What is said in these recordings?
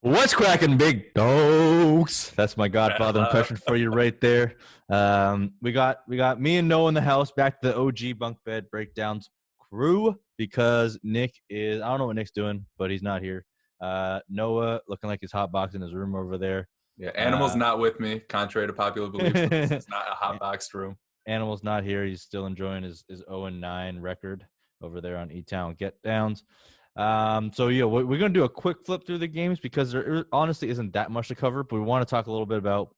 What's cracking, big dogs? That's my Godfather impression for you right there. We got me and Noah in the house, back to the OG bunk bed breakdowns crew because Nick is, I don't know what Nick's doing, but he's not here. Noah looking like he's hotboxing his room over there. Yeah, Animal's not with me, contrary to popular belief. So this is not a hotboxed room. Animal's not here. He's still enjoying his 0-9 record over there on E-Town Get Downs. So yeah, we're going to do a quick flip through the games because there honestly isn't that much to cover, but we want to talk a little bit about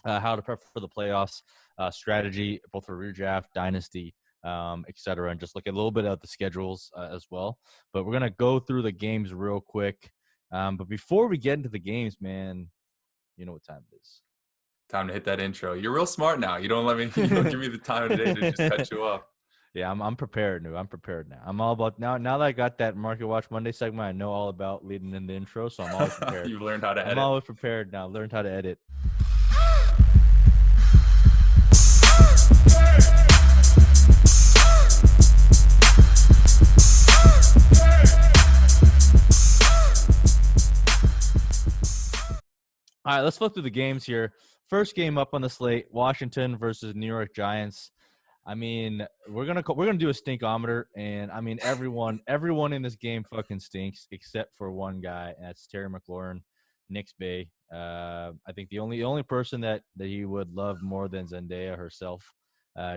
how to prep for the playoffs, strategy, both for redraft, dynasty, etc., and just look at a little bit at the schedules as well. But we're going to go through the games real quick. But before we get into the games, man, you know what time it is. Time to hit that intro. You're real smart now. You don't give me the time of day to just cut you off. Yeah, I'm prepared now. I'm prepared now. I'm all about now that I got that Market Watch Monday segment, I know all about leading in the intro, so I'm always prepared. You've learned how to edit. I'm always prepared now. Learned how to edit. All right, let's flip through the games here. First game up on the slate, Washington versus New York Giants. I mean, we're gonna do a stinkometer, and I mean everyone in this game fucking stinks except for one guy, and that's Terry McLaurin, Knicks Bay. I think the only person that he would love more than Zendaya herself,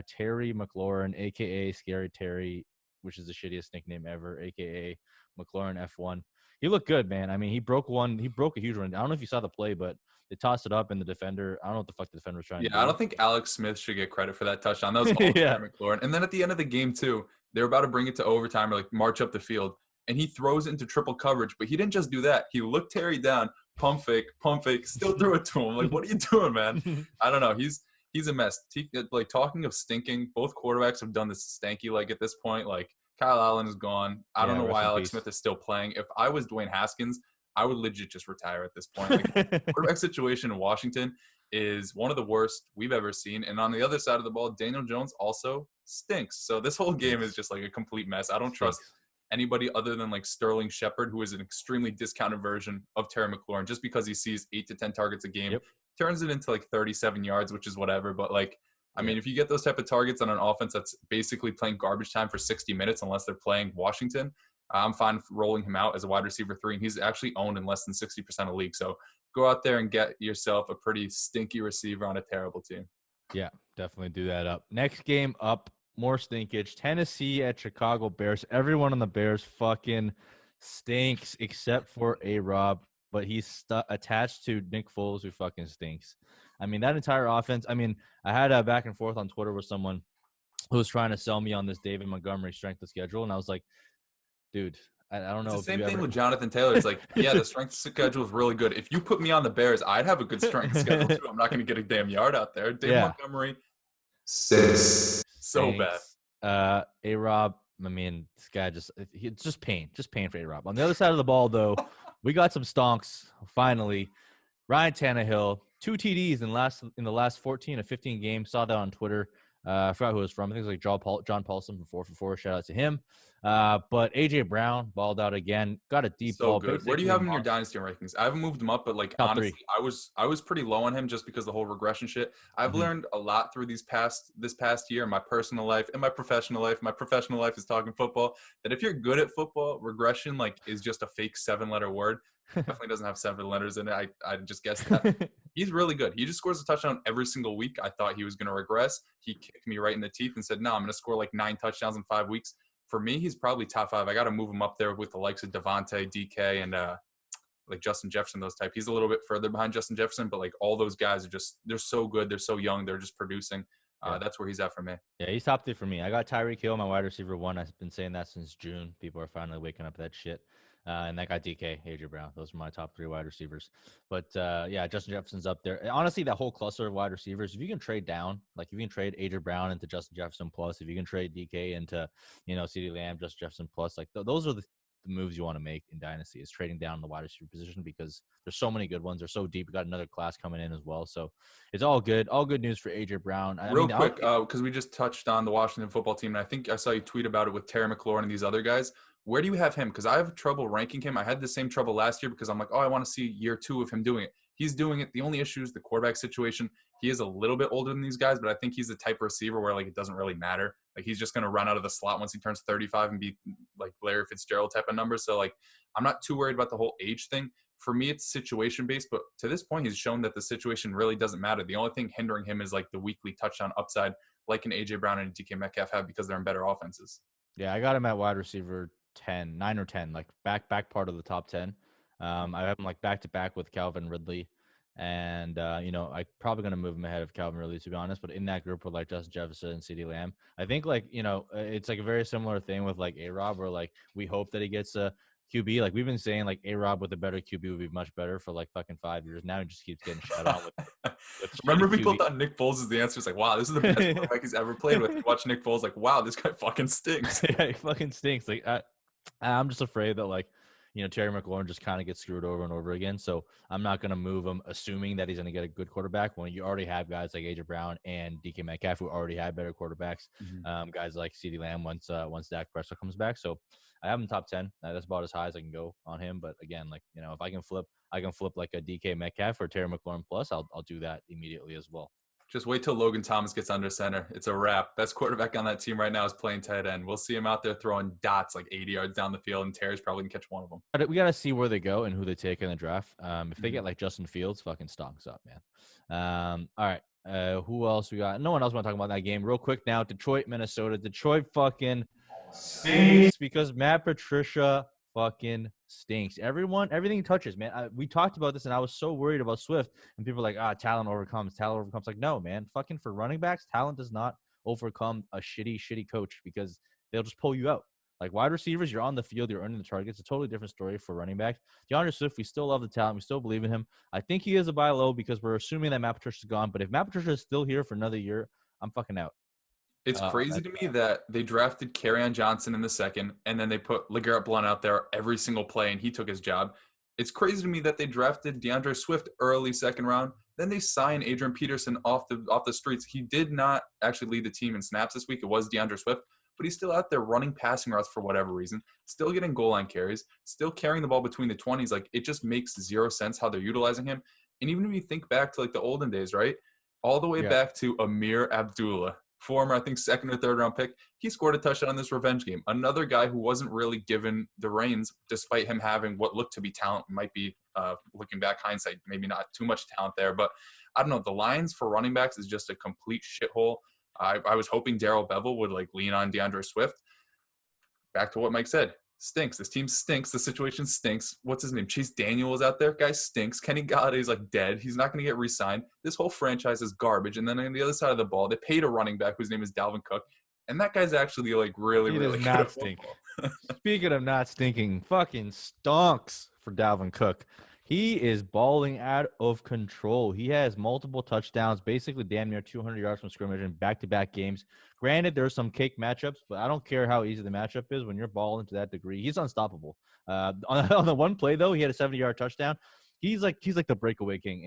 Terry McLaurin, aka Scary Terry, which is the shittiest nickname ever, aka McLaurin F1. He looked good, man. I mean, he broke a huge one. I don't know if you saw the play, but they tossed it up, and the defender, I don't know what the fuck the defender was trying to do. Yeah, I don't think Alex Smith should get credit for that touchdown. That was all Terry McLaurin. And then at the end of the game, too, they were about to bring it to overtime or, like, march up the field, and he throws it into triple coverage. But he didn't just do that. He looked Terry down, pump fake, still threw it to him. Like, what are you doing, man? I don't know. He's a mess. Like, talking of stinking, both quarterbacks have done this stanky leg at this point. Like, Kyle Allen is gone. I don't know why Alex Smith is still playing. If I was Dwayne Haskins, I would legit just retire at this point. Like, quarterback situation in Washington is one of the worst we've ever seen. And on the other side of the ball, Daniel Jones also stinks. So this whole game is just like a complete mess. I don't trust anybody other than like Sterling Shepard, who is an extremely discounted version of Terry McLaurin, just because he sees 8 to 10 targets a game, turns it into like 37 yards, which is whatever. But like, I mean, if you get those type of targets on an offense that's basically playing garbage time for 60 minutes, unless they're playing Washington, I'm fine rolling him out as a wide receiver 3, and he's actually owned in less than 60% of leagues. So go out there and get yourself a pretty stinky receiver on a terrible team. Yeah, definitely do that up. Next game up, more stinkage. Tennessee at Chicago Bears. Everyone on the Bears fucking stinks except for A.Rob, but he's attached to Nick Foles, who fucking stinks. I mean, that entire offense. I mean, I had a back and forth on Twitter with someone who was trying to sell me on this David Montgomery strength of schedule, and I was like, dude, I don't know. It's the same thing with Jonathan Taylor. It's like, yeah, the strength schedule is really good. If you put me on the Bears, I'd have a good strength schedule too. I'm not going to get a damn yard out there. David Montgomery stinks so bad. A-Rob, I mean, this guy it's just pain for A-Rob. On the other side of the ball, though, we got some stonks. Finally, Ryan Tannehill, 2 TDs in the last 14 or 15 games. Saw that on Twitter. I forgot who it was from. I think it was like John Paulson from 4 for 4. Shout out to him. But A.J.Brown balled out again. Got a deep ball. Good. Where do you have him in your dynasty rankings? I haven't moved him up, but like Top honestly, 3. I was pretty low on him just because the whole regression shit. I've learned a lot through this past year in my personal life and my professional life. My professional life is talking football. That if you're good at football, regression like is just a fake 7-letter word. Definitely doesn't have 7 letters in it. I just guessed that. He's really good. He just scores a touchdown every single week. I thought he was going to regress. He kicked me right in the teeth and said, no, I'm going to score like 9 touchdowns in 5 weeks. For me, he's probably top 5. I got to move him up there with the likes of Devontae, DK, and like Justin Jefferson, those type. He's a little bit further behind Justin Jefferson, but like all those guys are just – they're so good. They're so young. They're just producing. That's where he's at for me. Yeah, he's top 3 for me. I got Tyreek Hill, my wide receiver 1. I've been saying that since June. People are finally waking up to that shit. And that guy DK, A.J.Brown. Those are my top 3 wide receivers. But, yeah, Justin Jefferson's up there. Honestly, that whole cluster of wide receivers, if you can trade down, like if you can trade A.J.Brown into Justin Jefferson plus, if you can trade DK into, CeeDee Lamb, Justin Jefferson plus, like those are the moves you want to make in Dynasty is trading down the wide receiver position because there's so many good ones. They're so deep. We got another class coming in as well. So it's all good. All good news for A.J.Brown. Real quick, because we just touched on the Washington football team, and I think I saw you tweet about it with Terry McLaurin and these other guys. Where do you have him? Because I have trouble ranking him. I had the same trouble last year because I'm like, oh, I want to see year 2 of him doing it. He's doing it. The only issue is the quarterback situation. He is a little bit older than these guys, but I think he's the type of receiver where like it doesn't really matter. Like he's just going to run out of the slot once he turns 35 and be like Larry Fitzgerald type of numbers. So like I'm not too worried about the whole age thing. For me, it's situation based, but to this point, he's shown that the situation really doesn't matter. The only thing hindering him is like the weekly touchdown upside, like an A.J. Brown and DK Metcalf have because they're in better offenses. Yeah, I got him at wide receiver 10, 9 or 10, like back part of the top 10. I have him like back to back with Calvin Ridley. And, I'm probably going to move him ahead of Calvin Ridley, to be honest. But in that group with like Justin Jefferson and CeeDee Lamb, I think like, it's like a very similar thing with like A-Rob where like we hope that he gets a QB. Like we've been saying like A-Rob with a better QB would be much better for like fucking 5 years. Now he just keeps getting shut on with Remember people thought Nick Foles is the answer. It's like, wow, this is the best quarterback he's ever played with. You watch Nick Foles like, wow, this guy fucking stinks. Yeah, he fucking stinks. Like I'm just afraid that like, Terry McLaurin just kind of gets screwed over and over again. So I'm not going to move him assuming that he's going to get a good quarterback when you already have guys like A.J. Brown and DK Metcalf who already had better quarterbacks. Guys like CeeDee Lamb once Dak Prescott comes back. So I have him top 10. That's about as high as I can go on him. But again, like, if I can flip like a DK Metcalf or Terry McLaurin plus, I'll do that immediately as well. Just wait till Logan Thomas gets under center. It's a wrap. Best quarterback on that team right now is playing tight end. We'll see him out there throwing dots like 80 yards down the field, and Terry's probably going to catch one of them. But we got to see where they go and who they take in the draft. If they get like Justin Fields, fucking stonks up, man. All right. Who else we got? No one else want to talk about that game. Real quick now, Detroit, Minnesota. Detroit fucking stinks because Matt Patricia fucking stinks. Everything touches, man. We talked about this, and I was so worried about Swift. And people were like, talent overcomes. Like, no, man. Fucking for running backs, talent does not overcome a shitty coach because they'll just pull you out. Like wide receivers, you're on the field, you're earning the targets. It's a totally different story for running backs. DeAndre Swift, we still love the talent. We still believe in him. I think he is a buy low because we're assuming that Matt Patricia's gone. But if Matt Patricia is still here for another year, I'm fucking out. It's crazy to me that they drafted Kerryon Johnson in the second, and then they put LeGarrette Blount out there every single play, and he took his job. It's crazy to me that they drafted DeAndre Swift early second round. Then they signed Adrian Peterson off the streets. He did not actually lead the team in snaps this week. It was DeAndre Swift, but he's still out there running passing routes for whatever reason, still getting goal line carries, still carrying the ball between the 20s. Like it just makes zero sense how they're utilizing him. And even if you think back to like the olden days, right? All the way back to Amir Abdullah, former, I think, second or third round pick. He scored a touchdown in this revenge game. Another guy who wasn't really given the reins, despite him having what looked to be talent. Might be, looking back, hindsight, maybe not too much talent there. But I don't know. The lines for running backs is just a complete shithole. I was hoping Darrell Bevel would like lean on DeAndre Swift. Back to what Mike said. Stinks. This team stinks. The situation stinks. What's his name? Chase Daniel is out there. Guy stinks. Kenny Galladay's like dead. He's not going to get re-signed. This whole franchise is garbage. And then on the other side of the ball, they paid a running back whose name is Dalvin Cook. And that guy's actually like really good. Not stink. Speaking of not stinking, fucking stonks for Dalvin Cook. He is balling out of control. He has multiple touchdowns, basically damn near 200 yards from scrimmage in back-to-back games. Granted, there's some cake matchups, but I don't care how easy the matchup is. When you're balling to that degree, he's unstoppable. On the one play, though, he had a 70-yard touchdown. He's like the breakaway king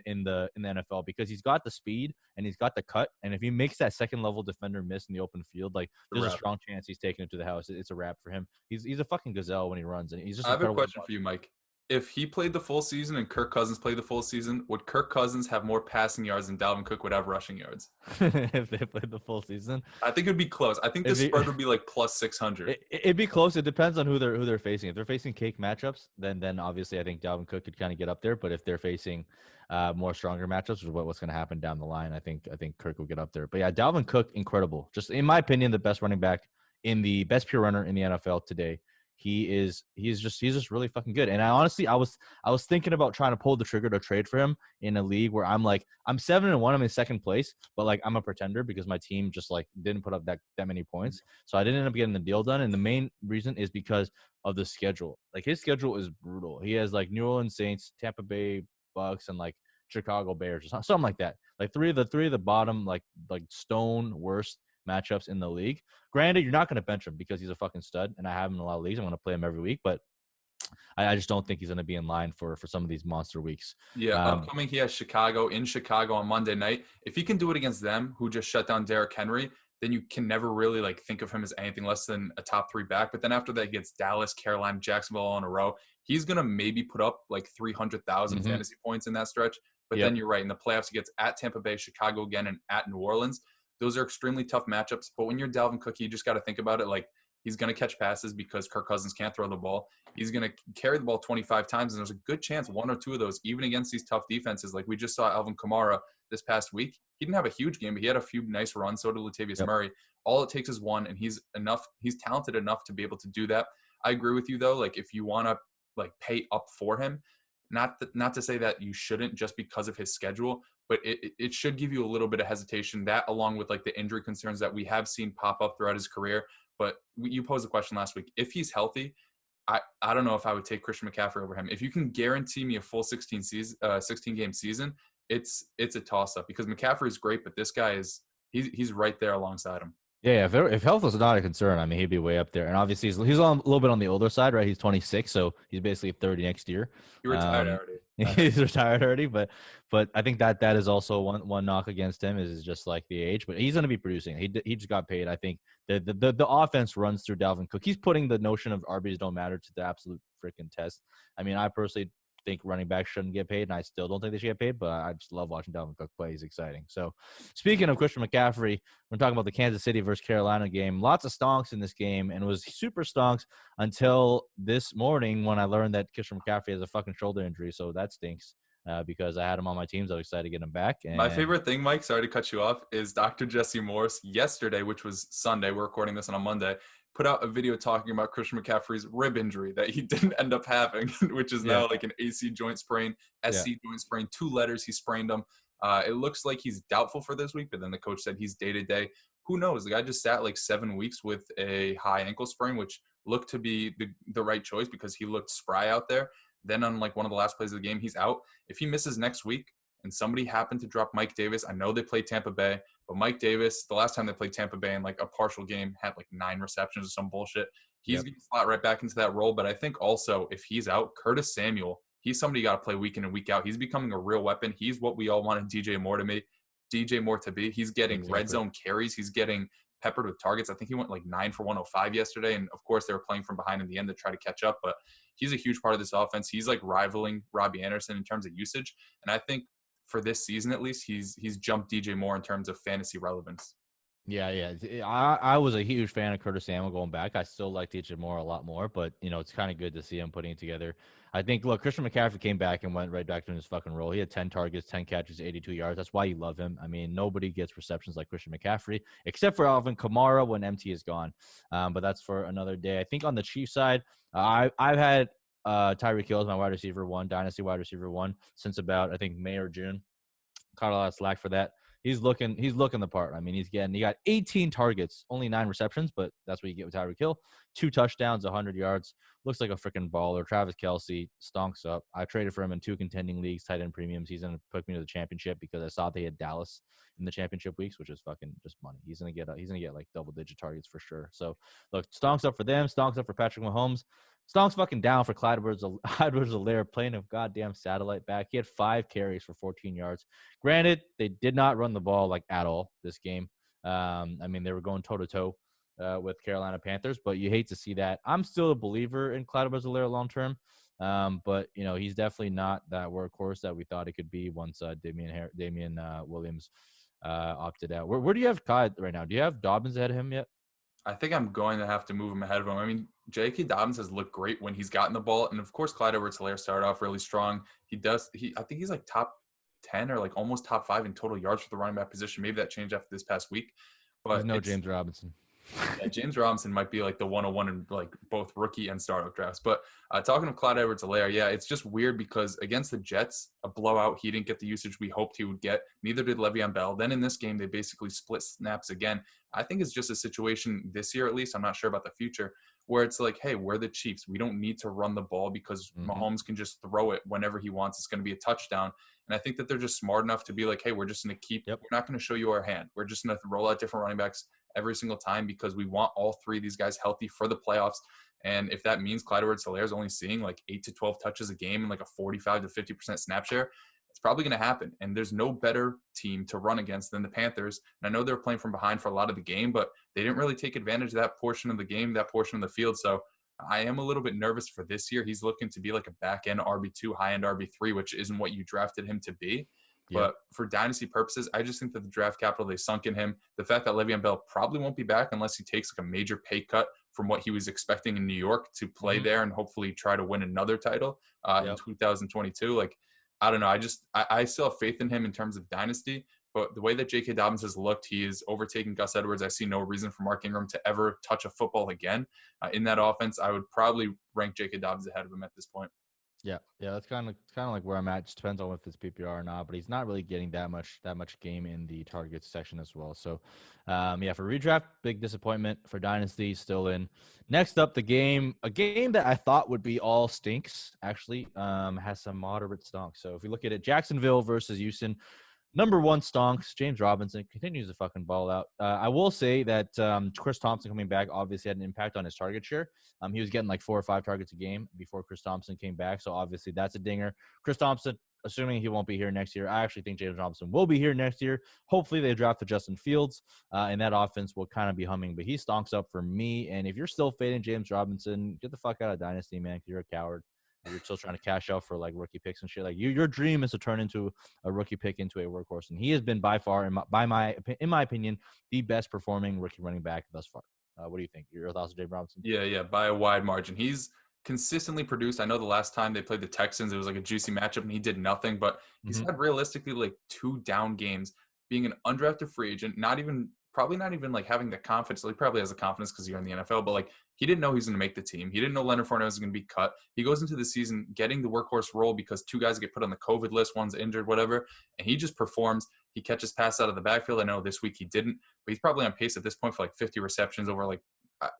in the NFL because he's got the speed and he's got the cut. And if he makes that second-level defender miss in the open field, like there's a strong chance he's taking it to the house. It's a wrap for him. He's a fucking gazelle when he runs, and he's just. I have a question for you, Mike. If he played the full season and Kirk Cousins played the full season, would Kirk Cousins have more passing yards than Dalvin Cook would have rushing yards? If they played the full season? I think it would be close. I think the spread would be like plus 600. It'd be close. It depends on who they're facing. If they're facing cake matchups, then obviously I think Dalvin Cook could kind of get up there. But if they're facing more stronger matchups, which is what's going to happen down the line, I think Kirk will get up there. But yeah, Dalvin Cook, incredible. Just in my opinion, the best running back in the best pure runner in the NFL today. He's just really fucking good. And I was thinking about trying to pull the trigger to trade for him in a league where I'm 7-1, I'm in second place, but like I'm a pretender because my team just like didn't put up that many points. So I didn't end up getting the deal done. And the main reason is because of the schedule. Like his schedule is brutal. He has like New Orleans Saints, Tampa Bay Bucks, and like Chicago Bears or something like that. Like three of the bottom like stone worst matchups in the league. Granted, you're not going to bench him because he's a fucking stud, and I have him in a lot of leagues. I'm going to play him every week, but I just don't think he's going to be in line for some of these monster weeks. Yeah, upcoming, he has Chicago on Monday night. If he can do it against them, who just shut down Derrick Henry, then you can never really like think of him as anything less than a top 3 back. But then after that, he gets Dallas, Carolina, Jacksonville all in a row. He's going to maybe put up like 300,000 fantasy points in that stretch. But then you're right. In the playoffs, he gets at Tampa Bay, Chicago again, and at New Orleans. Those are extremely tough matchups. But when you're Dalvin Cook, you just got to think about it like he's going to catch passes because Kirk Cousins can't throw the ball. He's going to carry the ball 25 times, and there's a good chance 1 or 2 of those, even against these tough defenses. Like we just saw Alvin Kamara this past week. He didn't have a huge game, but he had a few nice runs. So did Latavius Murray. All it takes is 1, and he's talented enough to be able to do that. I agree with you, though. Like if you want to like pay up for him, not to say that you shouldn't just because of his schedule, but it should give you a little bit of hesitation. That along with like the injury concerns that we have seen pop up throughout his career. But you posed a question last week. If he's healthy, I don't know if I would take Christian McCaffrey over him. If you can guarantee me a full 16 game season, it's a toss up because McCaffrey is great, but this guy he's right there alongside him. Yeah, if health was not a concern, I mean, he'd be way up there. And obviously, he's on a little bit on the older side, right? He's 26, so he's basically 30 next year. He retired already. He's retired already, but I think that is also one knock against him is just like the age. But he's going to be producing. He just got paid. I think the offense runs through Dalvin Cook. He's putting the notion of RBs don't matter to the absolute freaking test. I mean, I personally think running backs shouldn't get paid, and I still don't think they should get paid, but I just love watching Dalvin Cook play. He's exciting. So speaking of Christian McCaffrey, we're talking about the Kansas City versus Carolina game. Lots of stonks in this game, and it was super stonks until this morning when I learned that Christian McCaffrey has a fucking shoulder injury, so that stinks. Because I had him on my team, so I was excited to get him back. And my favorite thing, Mike, sorry to cut you off, is Dr. Jesse Morse yesterday, which was Sunday, we're recording this on a Monday, put out a video talking about Christian McCaffrey's rib injury that he didn't end up having, which is now like an AC joint sprain, SC joint sprain, 2 letters, he sprained them. It looks like he's doubtful for this week, but then the coach said he's day-to-day. Who knows? The guy just sat like 7 weeks with a high ankle sprain, which looked to be the right choice because he looked spry out there. Then on like one of the last plays of the game, he's out. If he misses next week and somebody happened to drop Mike Davis, I know they played Tampa Bay, but Mike Davis, the last time they played Tampa Bay in like a partial game, had like 9 receptions or some bullshit. He's going to slot right back into that role. But I think also if he's out, Curtis Samuel, he's somebody you got to play week in and week out. He's becoming a real weapon. He's what we all wanted DJ Moore to be. He's getting red zone carries. He's getting peppered with targets. I think he went like 9 for 105 yesterday. And of course they were playing from behind in the end to try to catch up, but he's a huge part of this offense. He's like rivaling Robbie Anderson in terms of usage. And I think for this season, at least he's jumped DJ Moore in terms of fantasy relevance. Yeah. I was a huge fan of Curtis Samuel going back. I still like DJ Moore a lot more, but, it's kind of good to see him putting it together. I think, look, Christian McCaffrey came back and went right back to his fucking role. He had 10 targets, 10 catches, 82 yards. That's why you love him. I mean, nobody gets receptions like Christian McCaffrey, except for Alvin Kamara when MT is gone. But that's for another day. I think on the Chiefs side, I've had Tyreek Hill as my wide receiver 1, dynasty wide receiver 1, since about, I think, May or June. Caught a lot of slack for that. He's looking the part. I mean, he got 18 targets, only 9 receptions, but that's what you get with Tyreek Hill. 2 touchdowns, 100 yards. Looks like a freaking baller. Travis Kelce stonks up. I traded for him in 2 contending leagues, tight end premiums. He's going to put me to the championship because I saw they had Dallas in the championship weeks, which is fucking just money. He's going to get like double-digit targets for sure. So, look, stonks up for them. Stonks up for Patrick Mahomes. Stonks fucking down for Clyde Edwards-Helaire playing a goddamn satellite back. He had 5 carries for 14 yards. Granted, they did not run the ball like at all this game. I mean, they were going toe-to-toe with Carolina Panthers, but you hate to see that. I'm still a believer in Clyde Edwards-Helaire long-term, but, he's definitely not that workhorse that we thought it could be once Damian Williams opted out. Where do you have Clyde right now? Do you have Dobbins ahead of him yet? I think I'm going to have to move him ahead of him. I mean, J.K. Dobbins has looked great when he's gotten the ball. And, of course, Clyde Edwards-Helaire started off really strong. I think he's like top 10 or like almost top 5 in total yards for the running back position. Maybe that changed after this past week. But there's no James Robinson. Yeah, James Robinson might be like the 101 in like both rookie and startup drafts. But talking of Clyde Edwards-Helaire, yeah, it's just weird because against the Jets, a blowout, he didn't get the usage we hoped he would get. Neither did Le'Veon Bell. Then in this game, they basically split snaps again. I think it's just a situation this year, at least, I'm not sure about the future, where it's like, hey, we're the Chiefs. We don't need to run the ball because Mahomes can just throw it whenever he wants. It's going to be a touchdown. And I think that they're just smart enough to be like, hey, we're just going to we're not going to show you our hand. We're just going to roll out different running backs every single time because we want all 3 of these guys healthy for the playoffs. And if that means Clyde Edwards-Helaire is only seeing like 8 to 12 touches a game and like a 45 to 50% snap share, it's probably going to happen. And there's no better team to run against than the Panthers. And I know they were playing from behind for a lot of the game, but they didn't really take advantage of that portion of the game, that portion of the field. So I am a little bit nervous for this year. He's looking to be like a back-end RB2, high-end RB3, which isn't what you drafted him to be. Yep. But for dynasty purposes, I just think that the draft capital they sunk in him, the fact that Le'Veon Bell probably won't be back unless he takes like a major pay cut from what he was expecting in New York to play there and hopefully try to win another title in 2022. Like, I don't know. I still have faith in him in terms of dynasty. But the way that J.K. Dobbins has looked, he is overtaking Gus Edwards. I see no reason for Mark Ingram to ever touch a football again in that offense. I would probably rank J.K. Dobbins ahead of him at this point. Yeah, that's kind of like where I'm at. Just depends on if it's PPR or not, but he's not really getting that much game in the targets section as well. So, for redraft, big disappointment. For dynasty, still in. Next up, a game that I thought would be all stinks actually has some moderate stonks. So if we look at it, Jacksonville versus Houston. Number one stonks, James Robinson continues to fucking ball out. I will say that Chris Thompson coming back obviously had an impact on his target share. He was getting like 4 or 5 targets a game before Chris Thompson came back. So obviously that's a dinger. Chris Thompson, assuming he won't be here next year, I actually think James Robinson will be here next year. Hopefully they draft Justin Fields, and that offense will kind of be humming. But he stonks up for me. And if you're still fading James Robinson, get the fuck out of Dynasty, man, because you're a coward. You're still trying to cash out for like rookie picks and shit. Like your dream is to turn into a rookie pick into a workhorse, and he has been by far, in my opinion, the best performing rookie running back thus far. What do you think? Your thoughts on James Robinson? Yeah, by a wide margin. He's consistently produced. I know the last time they played the Texans, it was like a juicy matchup, and he did nothing. But he's had realistically like 2 down games, being an undrafted free agent, probably not even like having the confidence. Well, he probably has the confidence because you're in the NFL, but like he didn't know he was going to make the team. He didn't know Leonard Fournette was going to be cut. He goes into the season getting the workhorse role because 2 guys get put on the COVID list, one's injured, whatever, and he just performs. He catches pass out of the backfield. I know this week he didn't, but he's probably on pace at this point for like 50 receptions over like,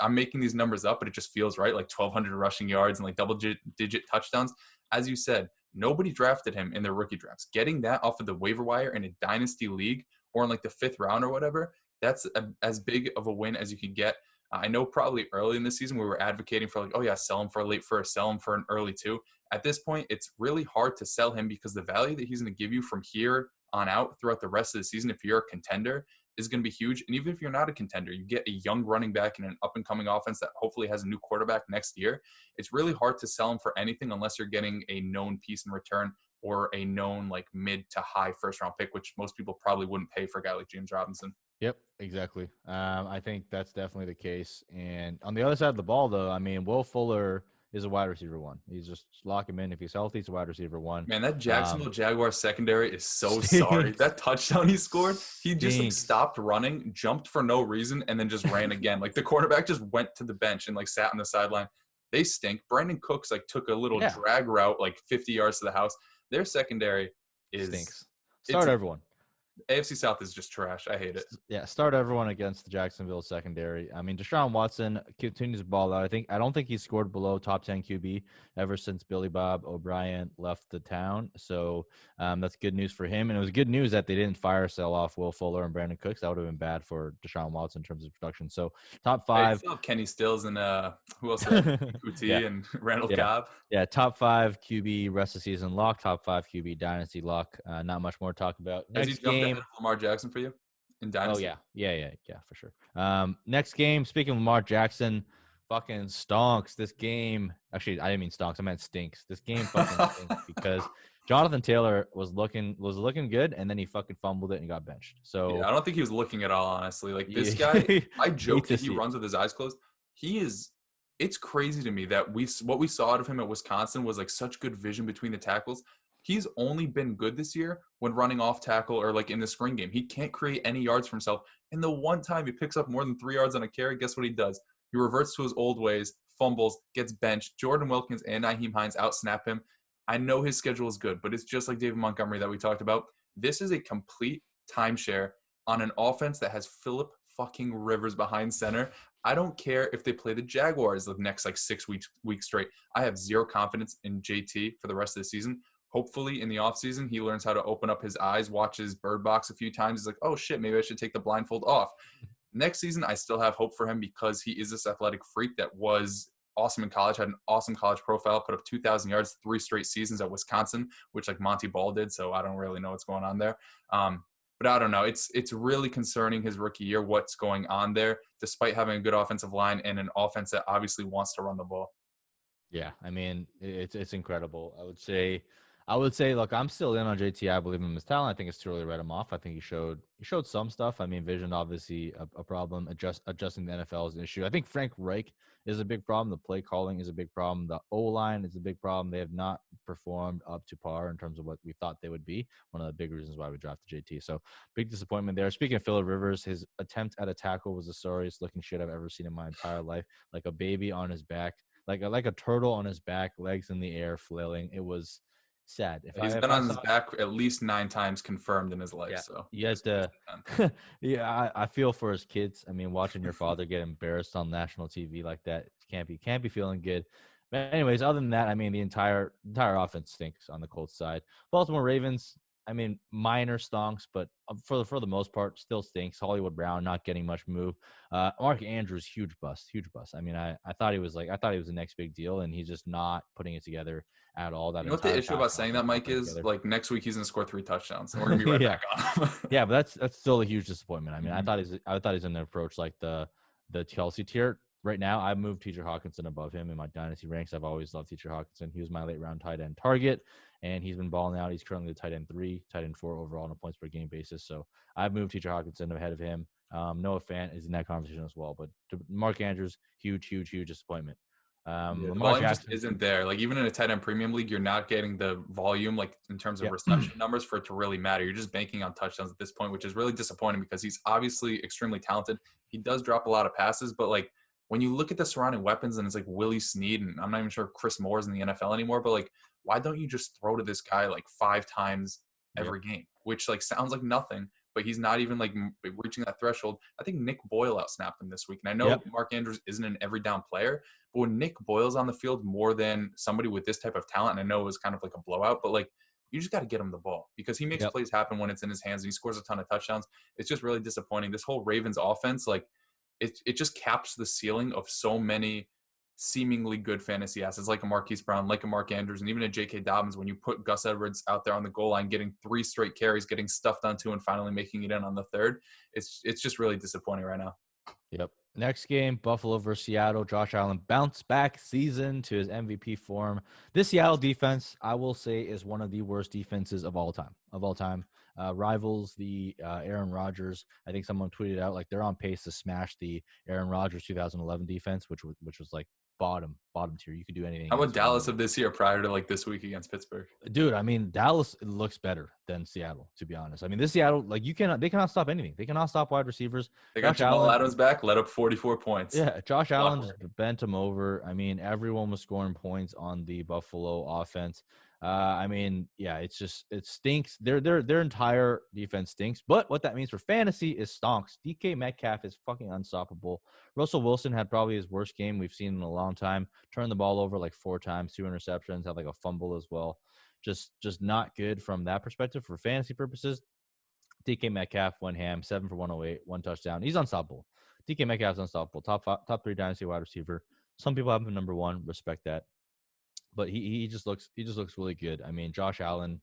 I'm making these numbers up, but it just feels right, like 1,200 rushing yards and like double-digit touchdowns. As you said, nobody drafted him in their rookie drafts. Getting that off of the waiver wire in a dynasty league or in like the 5th round or whatever, that's as big of a win as you could get. I know probably early in the season we were advocating for like, oh yeah, sell him for a late first, sell him for an early 2. At this point, it's really hard to sell him because the value that he's going to give you from here on out throughout the rest of the season, if you're a contender, is going to be huge. And even if you're not a contender, you get a young running back in an up-and-coming offense that hopefully has a new quarterback next year. It's really hard to sell him for anything unless you're getting a known piece in return or a known like mid to high first-round pick, which most people probably wouldn't pay for a guy like James Robinson. Yep, exactly. I think that's definitely the case. And on the other side of the ball, though, I mean, Will Fuller is a wide receiver 1. He's just lock him in. If he's healthy, he's a wide receiver 1. Man, that Jacksonville Jaguars secondary is so sorry. That touchdown he scored, he just like stopped running, jumped for no reason, and then just ran again. Like the quarterback just went to the bench and like sat on the sideline. They stink. Brandon Cooks like took a little drag route like 50 yards to the house. Their secondary stinks. Start everyone. AFC South is just trash. I hate it. Yeah, start everyone against the Jacksonville secondary. I mean, Deshaun Watson continues to ball out. I don't think he's scored below top 10 QB ever since Billy Bob O'Brien left the town. So that's good news for him. And it was good news that they didn't sell off Will Fuller and Brandon Cooks. That would have been bad for Deshaun Watson in terms of production. So top 5. Hey, still have Kenny Stills and who else? Kuti and Randall Cobb. Yeah, top 5 QB rest of the season lock. Top 5 QB dynasty lock. Not much more to talk about. Next game. Lamar Jackson for you in dynasty? Oh yeah, for sure. Next game, speaking of Lamar Jackson, fucking stonks. This game, actually, I didn't mean stonks. I meant stinks. This game fucking stinks because Jonathan Taylor was looking good, and then he fucking fumbled it and got benched. So yeah, I don't think he was looking at all, honestly. Like this guy, I joke that he runs with his eyes closed. It's crazy to me that what we saw out of him at Wisconsin was like such good vision between the tackles. He's only been good this year when running off tackle or like in the screen game. He can't create any yards for himself. And the one time he picks up more than 3 yards on a carry, guess what he does? He reverts to his old ways, fumbles, gets benched. Jordan Wilkins and Nyheim Hines outsnap him. I know his schedule is good, but it's just like David Montgomery that we talked about. This is a complete timeshare on an offense that has Phillip fucking Rivers behind center. I don't care if they play the Jaguars the next like 6 weeks straight. I have zero confidence in JT for the rest of the season. Hopefully in the offseason, he learns how to open up his eyes, watches Bird Box a few times. He's like, oh, shit, maybe I should take the blindfold off. Next season, I still have hope for him because he is this athletic freak that was awesome in college, had an awesome college profile, put up 2,000 yards, 3 straight seasons at Wisconsin, which like Monty Ball did. So I don't really know what's going on there. But I don't know. It's really concerning his rookie year, what's going on there, despite having a good offensive line and an offense that obviously wants to run the ball. Yeah, I mean, it's incredible. I would say, look, I'm still in on JT. I believe in his talent. I think it's too early to write him off. I think he showed some stuff. I mean, vision obviously a problem. Adjusting the NFL is an issue. I think Frank Reich is a big problem. The play calling is a big problem. The O-line is a big problem. They have not performed up to par in terms of what we thought they would be. One of the big reasons why we drafted JT. So big disappointment there. Speaking of Phillip Rivers, his attempt at a tackle was the sorriest looking shit I've ever seen in my entire life. Like a baby on his back. Like a turtle on his back, legs in the air, flailing. It was sad. He's been on his back at least 9 times confirmed in his life. Yeah, so he has to. Yeah, I feel for his kids. I mean, watching your father get embarrassed on national TV like that can't be feeling good. But anyways, other than that, I mean, the entire offense stinks on the Colts side. Baltimore Ravens. I mean, minor stonks, but for the most part, still stinks. Hollywood Brown not getting much move. Mark Andrews, huge bust. I mean, I thought he was the next big deal, and he's just not putting it together at all. That you know what the issue about saying that, Mike, is together. Like next week he's gonna score 3 touchdowns, and we're gonna be right back on him. Yeah, but that's still a huge disappointment. I mean, I thought he's in the approach like the Chelsea tier. Right now, I've moved T.J. Hawkinson above him in my dynasty ranks. I've always loved T.J. Hawkinson. He was my late round tight end target, and he's been balling out. He's currently the tight end 3, tight end 4 overall on a points per game basis. So I've moved T.J. Hawkinson ahead of him. Noah Fant is in that conversation as well. But Mark Andrews, huge disappointment. Volume just isn't there. Like even in a tight end premium league, you're not getting the volume like in terms of reception numbers for it to really matter. You're just banking on touchdowns at this point, which is really disappointing because he's obviously extremely talented. He does drop a lot of passes, but like when you look at the surrounding weapons and it's like Willie Snead and I'm not even sure if Chris Moore's in the NFL anymore, but like why don't you just throw to this guy like 5 times every game, which like sounds like nothing, but he's not even like reaching that threshold. I think Nick Boyle outsnapped him this week. And I know Mark Andrews isn't an every down player, but when Nick Boyle's on the field more than somebody with this type of talent, and I know it was kind of like a blowout, but like you just got to get him the ball because he makes plays happen when it's in his hands and he scores a ton of touchdowns. It's just really disappointing. This whole Ravens offense, like it just caps the ceiling of so many seemingly good fantasy assets like a Marquise Brown, like a Mark Andrews, and even a J.K. Dobbins. When you put Gus Edwards out there on the goal line, getting 3 straight carries, getting stuffed on 2, and finally making it in on the 3rd, it's just really disappointing right now. Yep. Next game, Buffalo versus Seattle. Josh Allen bounce back season to his MVP form. This Seattle defense, I will say, is one of the worst defenses of all time. Rivals the Aaron Rodgers. I think someone tweeted out like they're on pace to smash the Aaron Rodgers 2011 defense, which was like bottom tier. You could do anything. How about Dallas of this year prior to like this week against Pittsburgh? Dude, I mean, Dallas looks better than Seattle, to be honest. I mean, this Seattle, like they cannot stop anything. They cannot stop wide receivers. They got Jamal Adams back, let up 44 points. Yeah, Josh Allen just bent him over. I mean, everyone was scoring points on the Buffalo offense. I mean, yeah, it stinks. Their entire defense stinks. But what that means for fantasy is stonks. DK Metcalf is fucking unstoppable. Russell Wilson had probably his worst game we've seen in a long time. Turned the ball over like 4 times, 2 interceptions, had like a fumble as well. Just not good from that perspective for fantasy purposes. DK Metcalf went ham, 7 for 108, 1 touchdown. He's unstoppable. DK Metcalf's unstoppable. Top 3 dynasty wide receiver. Some people have him number 1. Respect that. But he just looks really good. I mean, Josh Allen,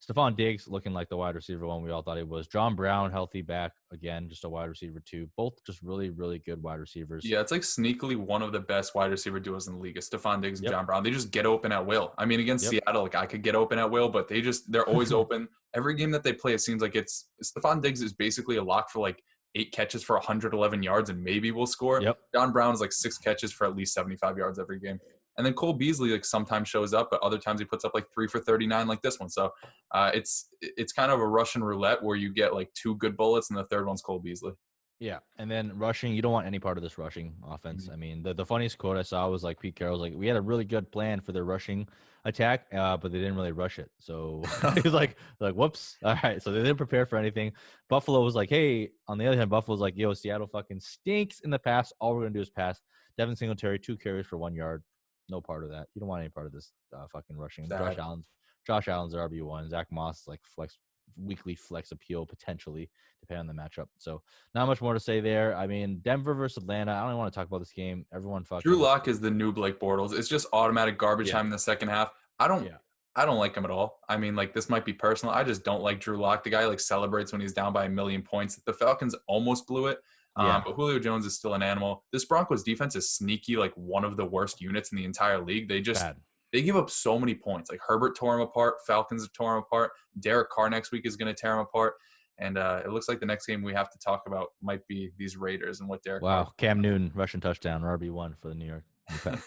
Stefon Diggs looking like the wide receiver one we all thought he was. John Brown healthy back again, just a wide receiver 2. Both just really, really good wide receivers. Yeah, it's like sneakily one of the best wide receiver duos in the league is Stefon Diggs and John Brown. They just get open at will. I mean, against Seattle, like I could get open at will, but they're always open. Every game that they play, it seems like Stefon Diggs is basically a lock for like 8 catches for 111 yards and maybe we'll score. John Brown is like 6 catches for at least 75 yards every game. And then Cole Beasley like sometimes shows up, but other times he puts up like 3 for 39 like this one. So it's kind of a Russian roulette where you get like 2 good bullets and the third one's Cole Beasley. Yeah, and then rushing, you don't want any part of this rushing offense. Mm-hmm. I mean, the funniest quote I saw was like Pete Carroll's like, we had a really good plan for their rushing attack, but they didn't really rush it. So he's like, whoops. All right, so they didn't prepare for anything. Buffalo was like, hey, on the other hand, Buffalo's like, yo, Seattle fucking stinks in the pass. All we're going to do is pass. Devin Singletary, 2 carries for 1 yard. No part of that. You don't want any part of this fucking rushing. Josh Allen's RB1. Zach Moss like flex weekly flex appeal potentially, depending on the matchup. So not much more to say there. I mean, Denver versus Atlanta. I don't even want to talk about this game. Everyone Drew fucking Lock is the new Blake Bortles. It's just automatic garbage time in the second half. I don't like him at all. I mean, like, this might be personal. I just don't like Drew Lock. The guy like celebrates when he's down by 1,000,000 points. The Falcons almost blew it. But Julio Jones is still an animal. This Broncos defense is sneaky, like one of the worst units in the entire league. They give up so many points. Like Herbert tore him apart. Falcons have tore him apart. Derek Carr next week is going to tear him apart. And it looks like the next game we have to talk about might be these Raiders and what Derek Carr. Cam Newton, Russian touchdown, RB1 for the New York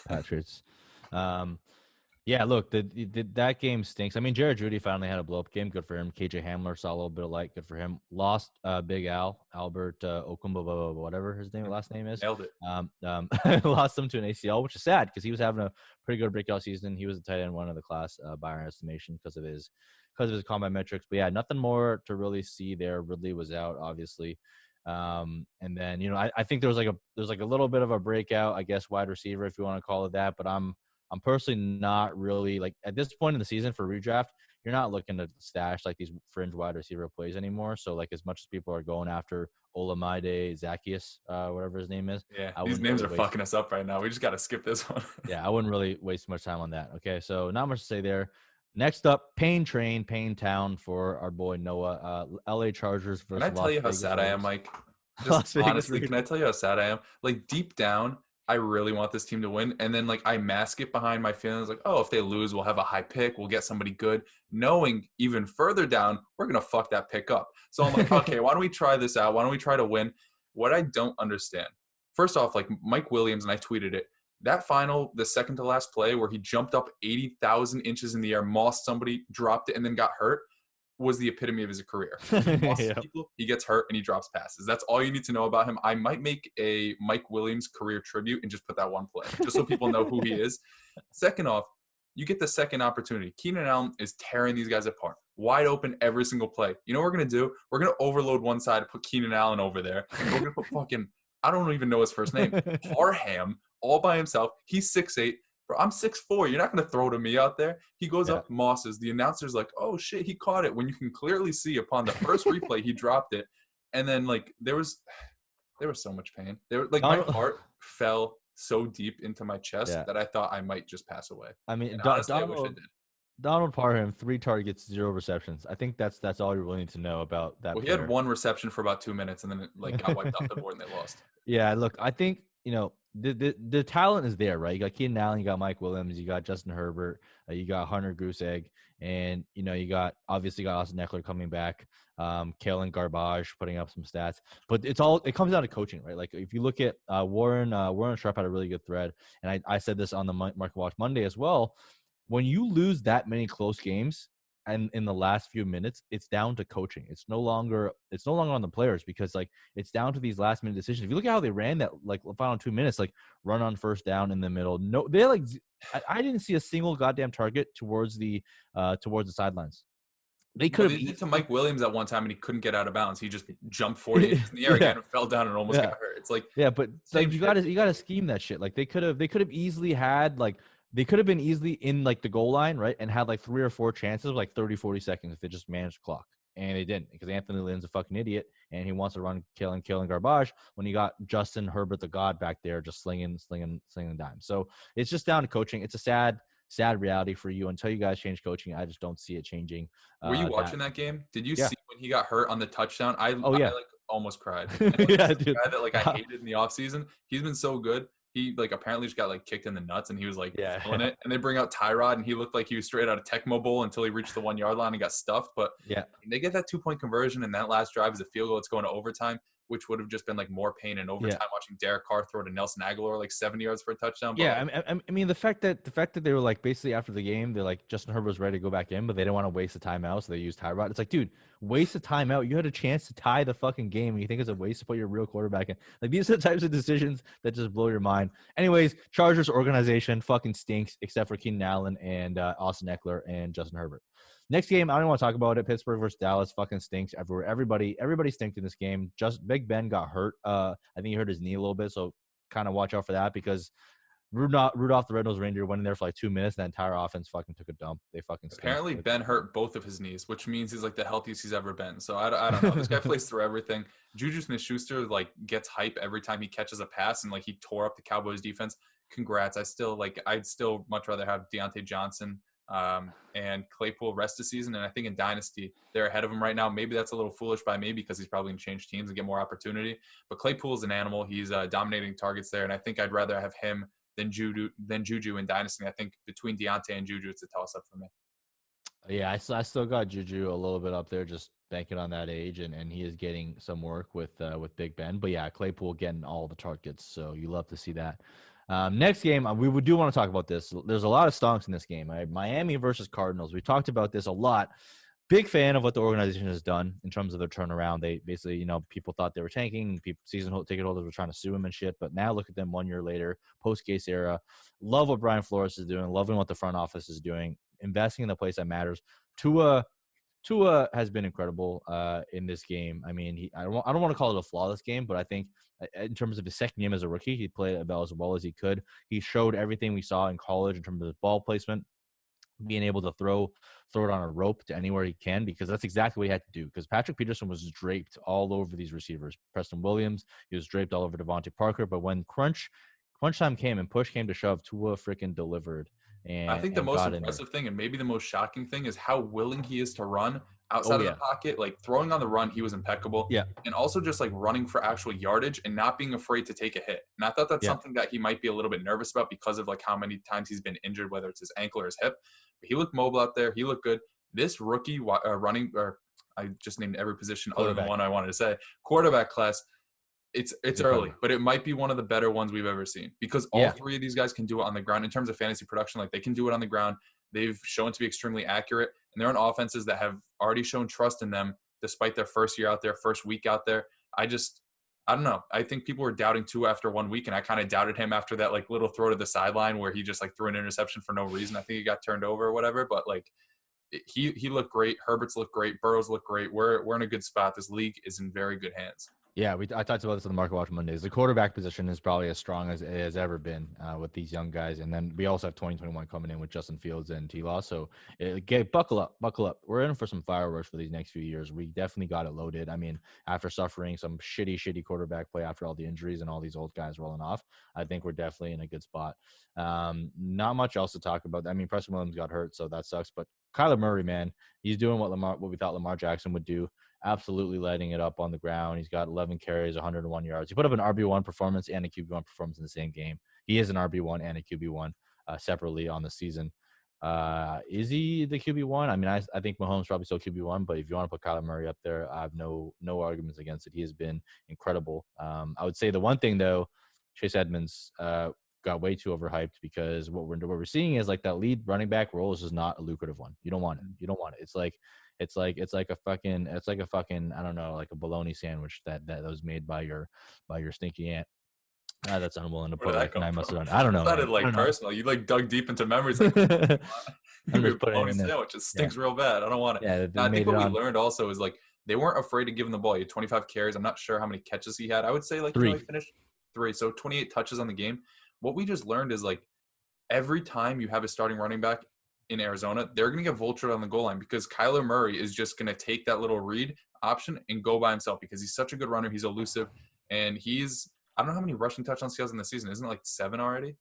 Patriots. Yeah, look, that game stinks. I mean, Jeudy finally had a blow-up game. Good for him. KJ Hamler saw a little bit of light. Good for him. Lost Big Albert Okumba, whatever his last name is. Nailed it. Lost him to an ACL, which is sad because he was having a pretty good breakout season. He was a tight end one of the class by our estimation because of his combat metrics. But yeah, nothing more to really see there. Ridley was out, obviously. And then, you know, I think there's like a little bit of a breakout, I guess, wide receiver, if you want to call it that. But I'm personally not really, like, at this point in the season for redraft, you're not looking to stash like these fringe wide receiver plays anymore. So like, as much as people are going after Olamide, Zaccheaus, whatever his name is. Yeah, these names are fucking us up right now. We just got to skip this one. Yeah, I wouldn't really waste much time on that. Okay, so not much to say there. Next up, Pain Town for our boy Noah. LA Chargers versus Can I tell you how sad I am, Mike? Just honestly, can I tell you how sad I am? Like, deep down, I really want this team to win. And then, like, I mask it behind my feelings. Like, oh, if they lose, we'll have a high pick. We'll get somebody good. Knowing even further down, we're going to fuck that pick up. So I'm like, okay, why don't we try this out? Why don't we try to win? What I don't understand. First off, like, Mike Williams, and I tweeted it, that final, the second to last play where he jumped up 80,000 inches in the air, mossed somebody, dropped it, and then got hurt, was the epitome of his career. People, he gets hurt, and he drops passes. That's all you need to know about him. I might make a Mike Williams career tribute and just put that one play, just so people know who he is. Second off, you get the second opportunity. Keenan Allen is tearing these guys apart. Wide open every single play. You know what we're going to do? We're going to overload one side, put Keenan Allen over there. And we're going to put fucking, I don't even know his first name, Parham, all by himself. He's 6'8". Bro, I'm 6'4". You're not going to throw to me out there. He goes up, mosses. The announcer's like, oh, shit, he caught it. When you can clearly see upon the first replay, he dropped it. And then, like, there was so much pain. My heart fell so deep into my chest that I thought I might just pass away. I mean, honestly, I wish I did. Donald Parham, 3 targets, 0 receptions. I think that's all you really need to know about that. Well, he had 1 reception for about 2 minutes, and then it got wiped off the board, and they lost. Yeah, look, I think, the talent is there, right? You got Keenan Allen, you got Mike Williams, you got Justin Herbert, you got Hunter Gooseegg, and you got Austin Eckler coming back, Kalen Garbage putting up some stats. But it comes down to coaching, right? Like, if you look at Warren Sharp had a really good thread, and I said this on the Market Watch Monday as well. When you lose that many close games and in the last few minutes, it's down to coaching. It's no longer on the players, because like, it's down to these last minute decisions. If you look at how they ran that, like, final 2 minutes, like, run on first down in the middle. No, they I didn't see a single goddamn target towards the sidelines. They could have did to Mike Williams at one time, and he couldn't get out of bounds. He just jumped 40 inches in the air again and fell down and almost got hurt. It's like, but like, you gotta scheme that shit. Like, they could have easily had, like, they could have been easily in, like, the goal line, right, and had like 3 or 4 chances of like 30, 40 seconds if they just managed the clock. And they didn't, because Anthony Lynn's a fucking idiot, and he wants to run killing Garbage when you got Justin Herbert, the god, back there just slinging the dime. So it's just down to coaching. It's a sad reality for you. Until you guys change coaching, I just don't see it changing. Were you watching that game? Did you see when he got hurt on the touchdown? I almost cried. Dude. Guy that I hated in the offseason. He's been so good. He apparently just got kicked in the nuts, and he was feeling it. And they bring out Tyrod, and he looked like he was straight out of Tecmo Bowl until he reached the 1 yard line and got stuffed. But they get that 2-point conversion, and that last drive is a field goal. It's going to overtime, which would have just been more pain in overtime. Watching Derek Carr throw to Nelson Aguilar 70 yards for a touchdown. But I mean the fact that they were basically after the game, they're Justin Herbert was ready to go back in, but they didn't want to waste the timeout, so they used Tyrod. It's like, dude, waste the timeout. You had a chance to tie the fucking game, and you think it's a waste to put your real quarterback in. These are the types of decisions that just blow your mind. Anyways, Chargers organization fucking stinks, except for Keenan Allen and Austin Eckler and Justin Herbert. Next game, I don't want to talk about it. Pittsburgh versus Dallas fucking stinks everywhere. Everybody stinked in this game. Just Big Ben got hurt. I think he hurt his knee a little bit, so kind of watch out for that, because Rudolph the Red-Nosed Reindeer went in there for like 2 minutes, and the entire offense fucking took a dump. They fucking stink. Apparently, Ben hurt both of his knees, which means he's like the healthiest he's ever been. So I don't know. This guy plays through everything. Juju Smith-Schuster like gets hype every time he catches a pass, and like he tore up the Cowboys defense. Congrats. I'd still much rather have Deontay Johnson and Claypool rest of the season. And I think in Dynasty, they're ahead of him right now. Maybe that's a little foolish by me because he's probably going to change teams and get more opportunity. But Claypool is an animal. He's dominating targets there. And I think I'd rather have him than Juju in Dynasty. I think between Deontay and Juju, it's a toss-up for me. Yeah, I still got Juju a little bit up there, just banking on that age, and he is getting some work with Big Ben. But yeah, Claypool getting all the targets, so you love to see that. Next game, we do want to talk about this. There's a lot of stonks in this game. Right? Miami versus Cardinals. We talked about this a lot. Big fan of what the organization has done in terms of their turnaround. They basically, people thought they were tanking. Season ticket holders were trying to sue him and shit. But now look at them 1 year later, post-Gase era. Love what Brian Flores is doing. Loving what the front office is doing. Investing in the place that matters. Tua has been incredible in this game. I mean, I don't want to call it a flawless game, but I think in terms of his second game as a rookie, he played about as well as he could. He showed everything we saw in college in terms of his ball placement, being able to throw it on a rope to anywhere he can, because that's exactly what he had to do. Because Patrick Peterson was draped all over these receivers. Preston Williams, he was draped all over Devontae Parker. But when crunch time came and push came to shove, Tua freaking delivered. And I think the most impressive thing, and maybe the most shocking thing, is how willing he is to run outside of the pocket. Like throwing on the run, he was impeccable. Yeah. And also just like running for actual yardage and not being afraid to take a hit. And I thought that's something that he might be a little bit nervous about because of like how many times he's been injured, whether it's his ankle or his hip. But he looked mobile out there. He looked good. This rookie running, or I just named every position other than one I wanted to say, quarterback class. It's early, but it might be one of the better ones we've ever seen, because all three of these guys can do it on the ground in terms of fantasy production. Like they can do it on the ground. They've shown to be extremely accurate, and they're on offenses that have already shown trust in them despite their first year out there, first week out there. I don't know. I think people were doubting Tua after 1 week, and I kind of doubted him after that like little throw to the sideline where he just like threw an interception for no reason. I think he got turned over or whatever, but like he looked great. Herbert's looked great. Burrows looked great. We're in a good spot. This league is in very good hands. Yeah, I talked about this on the Market Watch Mondays. The quarterback position is probably as strong as it has ever been with these young guys. And then we also have 2021 coming in with Justin Fields and T-Law. So buckle up. We're in for some fireworks for these next few years. We definitely got it loaded. I mean, after suffering some shitty quarterback play after all the injuries and all these old guys rolling off, I think we're definitely in a good spot. Not much else to talk about. I mean, Preston Williams got hurt, so that sucks. But Kyler Murray, man, he's doing what we thought Lamar Jackson would do. Absolutely lighting it up on the ground. He's got 11 carries, 101 yards. He put up an RB1 performance and a QB1 performance in the same game. He is an RB1 and a QB1 separately on the season. Is he the QB1? I mean, I think Mahomes probably still QB1, but if you want to put Kyler Murray up there, I have no arguments against it. He has been incredible. I would say the one thing, though, Chase Edmonds got way too overhyped, because what we're seeing is like that lead running back role is just not a lucrative one. You don't want it. It's like a fucking I don't know, like a bologna sandwich that was made by your stinky aunt. That's unwilling to put like 9 months on. I don't know. That like personal. You like dug deep into memories. Like, bologna sandwich. It stinks real bad. I don't want it. Yeah, I think what we learned also is like they weren't afraid to give him the ball. He had 25 carries. I'm not sure how many catches he had. I would say like he finished 3, so 28 touches on the game. What we just learned is like every time you have a starting running back in Arizona, they're going to get vultured on the goal line, because Kyler Murray is just going to take that little read option and go by himself, because he's such a good runner. He's elusive, and I don't know how many rushing touchdowns he has in the season. Isn't it like 7 already?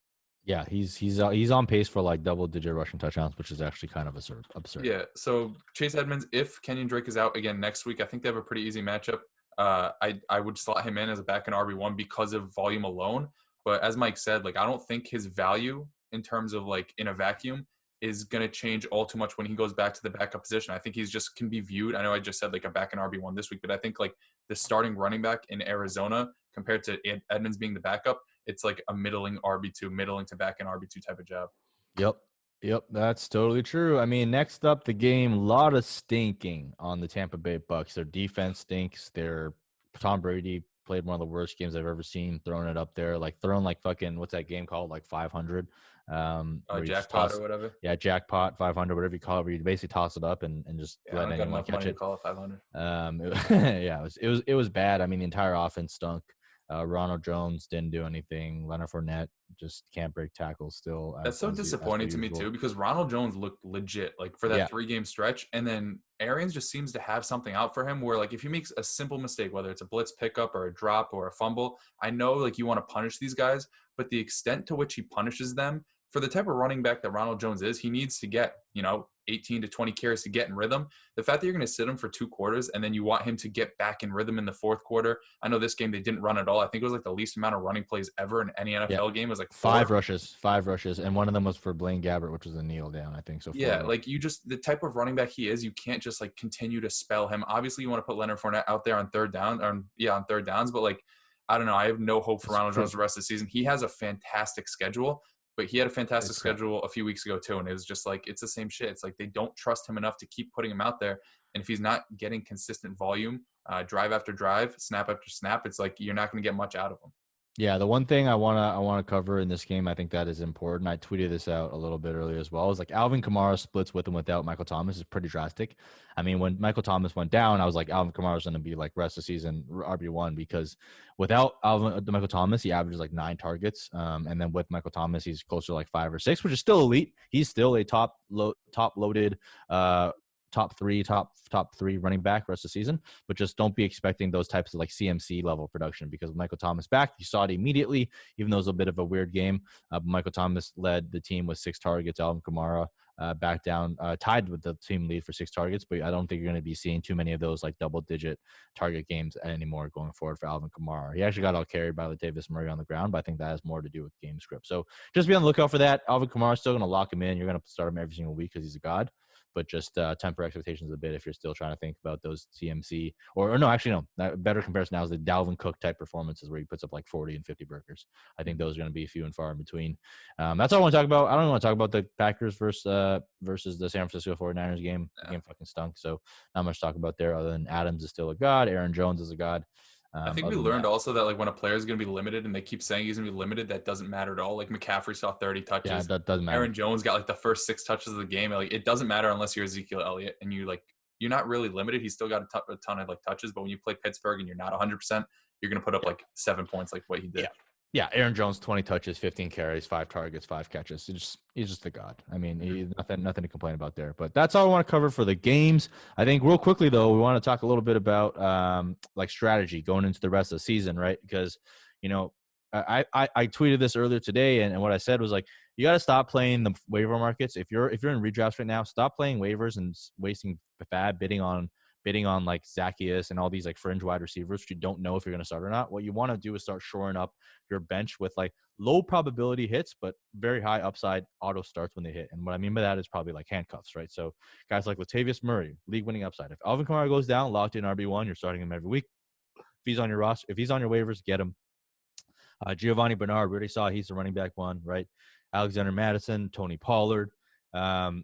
Yeah, he's on pace for like double-digit rushing touchdowns, which is actually kind of absurd. Yeah, so Chase Edmonds, if Kenyon Drake is out again next week, I think they have a pretty easy matchup. I would slot him in as a back in RB1 because of volume alone. But as Mike said, like I don't think his value in terms of like in a vacuum is going to change all too much when he goes back to the backup position. I think he's just can be viewed. I know I just said like a back in RB1 this week, but I think like the starting running back in Arizona compared to Edmonds being the backup, it's like a middling RB2, middling to back in RB2 type of job. Yep, that's totally true. I mean, next up the game, a lot of stinking on the Tampa Bay Bucks. Their defense stinks. Tom Brady played one of the worst games I've ever seen, throwing it up there, like throwing like fucking, what's that game called? Like 500. Jackpot or whatever. Yeah, jackpot, 500, whatever you call it, where you basically toss it up and just let anyone catch it. Call it 500. It was bad. I mean, the entire offense stunk. Ronald Jones didn't do anything. Leonard Fournette just can't break tackles still. That's so As per disappointing to me usual. too, because Ronald Jones looked legit like for that Yeah. 3-game stretch. And then Arians just seems to have something out for him where like if he makes a simple mistake, whether it's a blitz pickup or a drop or a fumble, I know like you want to punish these guys, but the extent to which he punishes them for the type of running back that Ronald Jones is, he needs to get, 18 to 20 carries to get in rhythm. The fact that you're going to sit him for 2 quarters and then you want him to get back in rhythm in the fourth quarter. I know this game they didn't run at all. I think it was like the least amount of running plays ever in any NFL game. It was like 5 rushes, and one of them was for Blaine Gabbert, which was a kneel down, I think. So yeah, like the type of running back he is, you can't just like continue to spell him. Obviously, you want to put Leonard Fournette out there on third down, on third downs, but like I don't know, I have no hope for Ronald Jones the rest of the season. He has a fantastic schedule. But he had a fantastic schedule a few weeks ago too, and it was just like it's the same shit. It's like they don't trust him enough to keep putting him out there, and if he's not getting consistent volume, drive after drive, snap after snap, it's like you're not going to get much out of him. Yeah, the one thing I wanna cover in this game, I think that is important. I tweeted this out a little bit earlier as well. Is like Alvin Kamara splits with and without Michael Thomas is pretty drastic. I mean, when Michael Thomas went down, I was like, Alvin Kamara is going to be like rest of the season RB1 because without Michael Thomas, he averages like 9 targets, and then with Michael Thomas, he's closer to like 5 or 6, which is still elite. He's still a top loaded. Top three running back rest of the season, but just don't be expecting those types of like CMC level production because with Michael Thomas back, you saw it immediately, even though it was a bit of a weird game. Michael Thomas led the team with 6 targets. Alvin Kamara back down, tied with the team lead for 6 targets, but I don't think you're going to be seeing too many of those like double-digit target games anymore going forward for Alvin Kamara. He actually got out carried by Latavius Murray on the ground, but I think that has more to do with game script. So just be on the lookout for that. Alvin Kamara is still going to lock him in. You're going to start him every single week because he's a god. But just temper expectations a bit if you're still trying to think about those CMC or no, actually no. Better comparison now is the Dalvin Cook type performances where he puts up like 40 and 50 burgers. I think those are going to be few and far in between. That's all I want to talk about. I don't want to talk about the Packers versus the San Francisco 49ers game. The game fucking stunk. So not much to talk about there other than Adams is still a god. Aaron Jones is a god. I think we learned also that like when a player is going to be limited and they keep saying he's going to be limited, that doesn't matter at all. Like McCaffrey saw 30 touches. Yeah, that doesn't matter. Aaron Jones got like the first 6 touches of the game. Like it doesn't matter unless you're Ezekiel Elliott and you're not really limited. He's still got a ton of like touches, but when you play Pittsburgh and you're not 100%, you're going to put up like 7 points like what he did. Yeah, Aaron Jones, 20 touches, 15 carries, 5 targets, 5 catches. He's just a god. I mean, he's nothing to complain about there. But that's all I want to cover for the games. I think real quickly, though, we want to talk a little bit about like strategy going into the rest of the season, right? Because, I tweeted this earlier today, and what I said was like, you got to stop playing the waiver markets. If you're in redrafts right now, stop playing waivers and wasting fab bidding on like Zaccheaus and all these like fringe wide receivers, which you don't know if you're going to start or not. What you want to do is start shoring up your bench with like low probability hits, but very high upside auto starts when they hit. And what I mean by that is probably like handcuffs, right? So guys like Latavius Murray, league winning upside. If Alvin Kamara goes down, locked in RB1, you're starting him every week. If he's on your roster, if he's on your waivers, get him. Giovanni Bernard, we already saw he's the running back one, right? Alexander Madison, Tony Pollard.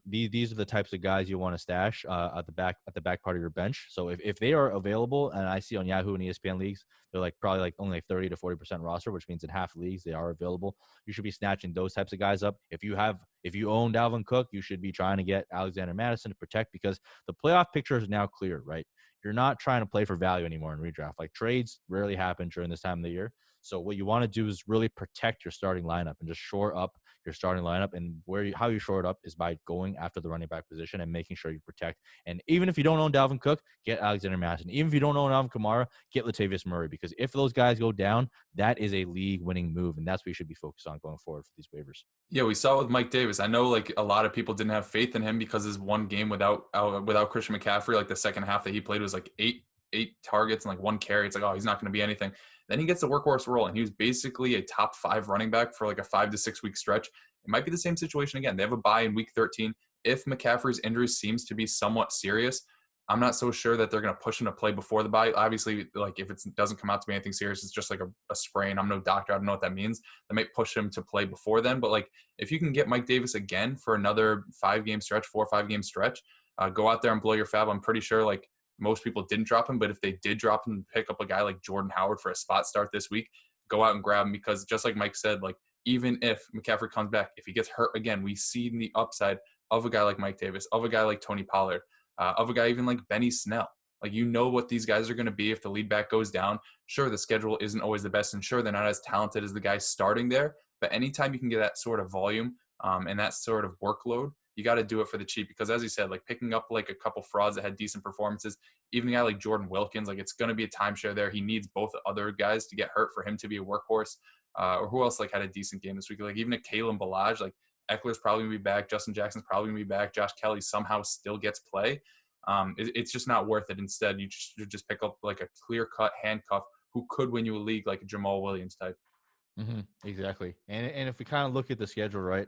These are the types of guys you want to stash at the back part of your bench. So if they are available, and I see on Yahoo and ESPN leagues, they're like probably like only like 30 to 40% roster, which means in half leagues they are available. You should be snatching those types of guys up. If you own Dalvin Cook, you should be trying to get Alexander Madison to protect because the playoff picture is now clear, right? You're not trying to play for value anymore in redraft. Like trades rarely happen during this time of the year. So what you want to do is really protect your starting lineup and just shore up your starting lineup. And how you shore it up is by going after the running back position and making sure you protect. And even if you don't own Dalvin Cook, get Alexander Madison. Even if you don't own Alvin Kamara, get Latavius Murray because if those guys go down, that is a league-winning move, and that's what you should be focused on going forward for these waivers. Yeah, we saw it with Mike Davis. I know like a lot of people didn't have faith in him because his one game without Christian McCaffrey, like the second half that he played was like eight targets and like 1 carry. It's like, oh, he's not going to be anything. Then he gets the workhorse role, and he was basically a top 5 running back for like a 5 to 6 week stretch. It might be the same situation again. They have a bye in week 13. If McCaffrey's injury seems to be somewhat serious, I'm not so sure that they're going to push him to play before the bye. Obviously, like if it doesn't come out to be anything serious, it's just like a sprain. I'm no doctor. I don't know what that means. They might push him to play before then. But like if you can get Mike Davis again for another 5-game stretch, 4 or 5 game stretch, go out there and blow your fab. I'm pretty sure like most people didn't drop him, but if they did drop him and pick up a guy like Jordan Howard for a spot start this week, go out and grab him because just like Mike said, like even if McCaffrey comes back, if he gets hurt again, we see the upside of a guy like Mike Davis, of a guy like Tony Pollard, of a guy even like Benny Snell. Like, you know what these guys are going to be if the lead back goes down. Sure, the schedule isn't always the best, and sure, they're not as talented as the guys starting there. But anytime you can get that sort of volume and that sort of workload, you got to do it for the cheap. Because as you said, like picking up like a couple frauds that had decent performances, even a guy like Jordan Wilkins, like it's going to be a timeshare there. He needs both other guys to get hurt for him to be a workhorse. Or who else like had a decent game this week? Like even a Kalen Ballage, like Eckler's probably going to be back. Justin Jackson's probably going to be back. Josh Kelly somehow still gets play. It's just not worth it. Instead, you just pick up like a clear-cut handcuff who could win you a league like a Jamal Williams type. Exactly. And if we kind of look at the schedule, right,